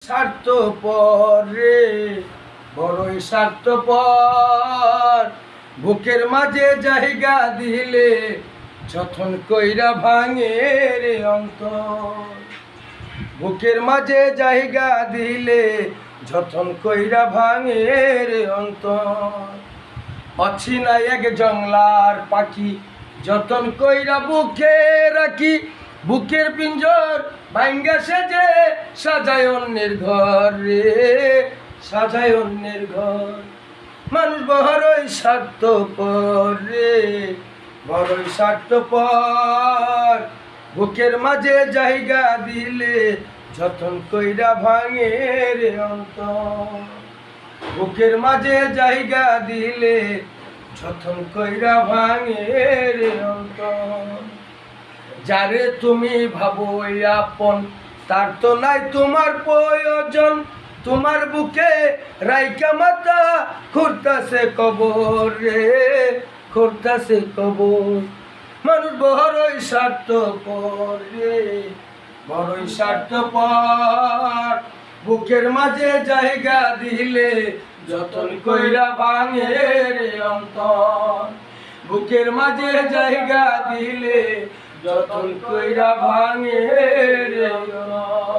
স্বার্থপর রে, বড়ই স্বার্থপর। বুকের মাঝে জায়গা দিলে যতন কইরা ভাঙে রে অন্তর। বুকের মাঝে জায়গা দিলে যতন কইরা ভাঙে রে অন্তর। অচিনা এক জংলার পাখি যতন কইরা বুকে রাখি। বুকের পিঞ্জর ভাঙ্গা সেজে সাজায় অন্যের ঘর রে, সাজায় অন্যের ঘর। মানুষ বড়ই স্বার্থপর রে, বড়ই স্বার্থপর। বুকের মাঝে জায়গা দিলে যতন কইরা ভাঙে রে অন্তর। বুকের মাঝে জায়গা দিলে যতন কইরা ভাঙে রে অন্তর। যারে তুমি ভাবো আপন তার তো নাই তোমার প্রয়োজন। তোমার বুকে রাইকা মাথা খুঁড়তাছে কবর রে, খুঁড়তাছে কবর। মানুষ বড়ই স্বার্থপর রে, বড়ই স্বার্থপর। বুকের মাঝে জায়গা দিলে যতন কইরা ভাঙে রে অন্তর। বুকের মাঝে জায়গা দিলে যতন কইরা ভাঙে রে অন্তর।